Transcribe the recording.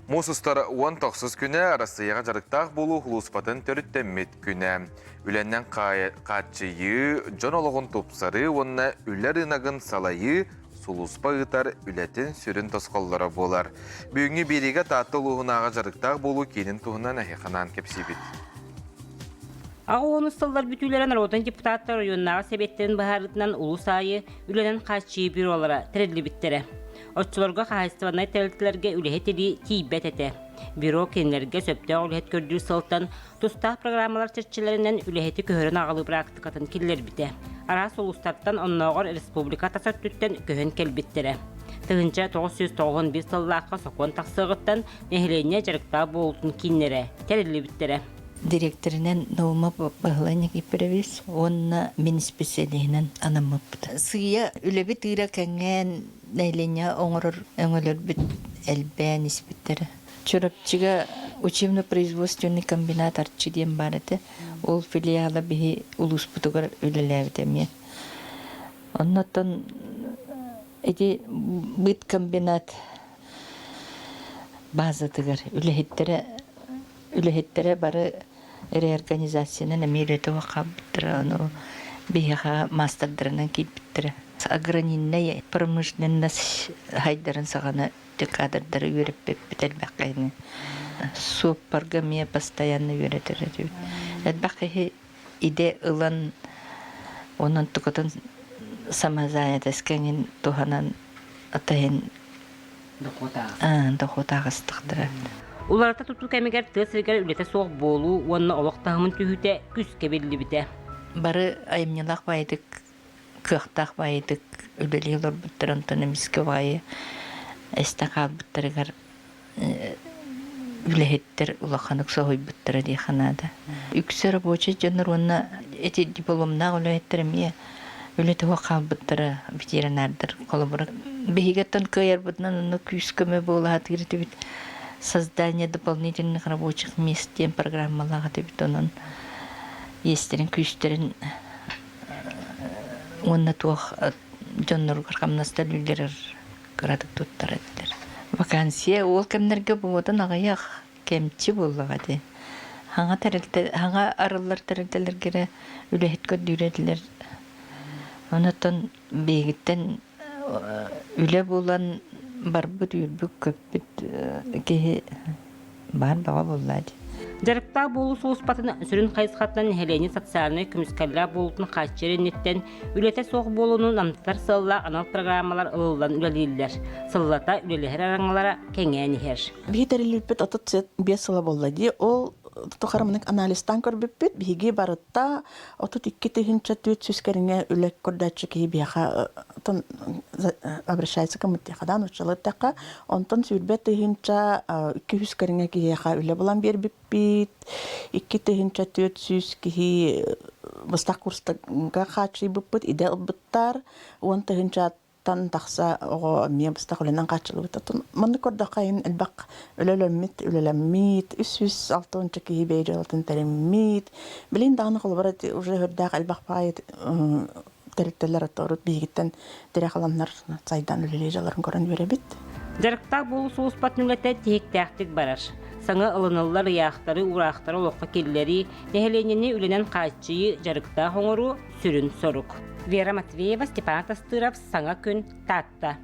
Мусустар 19 күнә Россияға жарықтақ болу хулуспатын төріттемет күнә. Үленнен қатчыйы, жон олығын топсары, онына үлер инагын салайы, сулуспа ұтар үлетін сүрін тосқоллары болар. Бүгінгі береге татты олығынаға жарықтақ болу кенін туғынан әхеқанан кепсебет. Ағуын ұсталдар бүтілерін родан депутаттар районнаға себеттерін бағарытынан ұлы сайы үленен қатчыйы бюролара тірелі біттері. Отчыларға қағайыстыванай тәрілтілерге үлехетері кейбет әті. Бюро кенлерге сөпті үлехет көрдір сылттан тұстақ программалар чертчелерінен үлехеті көхірін ағылы практикатын келер біті. Ара солустарттан оннағыр республика тасаттүттен көхін келбеттері. Тығынша 991 сыллаққа соқуын тақсығыттан нәхілене жарықта болтын кейнері тәрілі біттері. Директоринен новыма бағылайны кепіревес, онына мен специалиинен анамыппыт. Сыя үлебі тыра кәңген нәйлене оңырыр өңілер біт әлбән испеттері. Чорапчыға учебно-производственный комбинат артчы дем бар еді. Ол филиалы бігі улуспытығыр үлеләвдеме. Оннаттан әде бұт комбинат базатығыр үлехеттері бары реорганизацияны әмейлеті вақабыттыры, бейіға мастердерінен кейбіттірі. Агранинне промышленный хайдарын сағаны декадырдары өріп бәппетел бәқайны. Суаппарға мия постоянно өретірі. Әдбәқі иде ұлан онын тұқытын самазайят әскәнген тұғанан атайын доқотағыстықтыры. Уларата тұтыл кәмегер тәсіргер үлеті соқ болу, онына олықтағымын түйіте күске белі біте. Бары айымнелақ байдық, көқтақ байдық, үлелі олар бұттыр онтаны міскі байы, әстақал бұттырығар үлехеттер улақанық соғой бұттыры дейханады. Үксі рабочы жаныр онына әте дипломнақ үлехеттер мие үлеті оқал бұттыры ветеринардыр қолы бұрық. Бейгеттен көйер бұтынан оны күскөмі болу атығырды біт. Создание дополнительных рабочих мест тем программаларға деп оның естерін, күштерін онына туақ жонныр қарқамнастар үйлерір қырадық тұттар әділер. Вакансия ол кәмдерге болудан ағаяқ кәмчі болуға де. Хаңа арылар тәрілділергері үлехет көддүйреділер. Онытын бейгіттен үле болан барбыт үрбүк көппіт кеге бар баға болады. Жарықта болу соғыспатын сүрін қайысқаттан хелені социальный күміскәлі болутын қачерінеттен үлеті соғы болуының намтар сылла анал программалар ылылдан үлелейлер. Сыллата үлелер араңалара кәңәні хер. Бейтеріліппет отыт бес сыла болады. Ол тұқарымының анализтан көрбіппет, бейге барытта отыт 2-3 сүскеріңе үлек көрдәтші кей бейға обращается к мыттеқадан ұчылыттаққа. Онтан сүрбет 2 сүскеріңе кейеға үле болан бербіппет, 2-3 сүскеге бұстақ курстыға қачы бұппет, идел бұттар, 10 тан тақса оғы мен бұстақ өлінен қачылы бұттатын. Мұнды көрді қайын әлбақ үлелеммет, 306 кей бейді олтын тәреммет. Білін дағыны қолы барады, уже өрдәқ әлбақ байы тәріттелер атырып бейгіттен дәрі қаланлар сайдан үлелей жаларын көрін өре бет. Жарықта болу соғыспатын үлеті тек-тәқтік барар. Саңа ылынылар яқтары, урақтары олыққа келілері, нәхеленені үленен қачыйы жарықта хоңыру сүрін сорық. Вера Матвеева, Степан Тастыров, Саңа күн, Татта.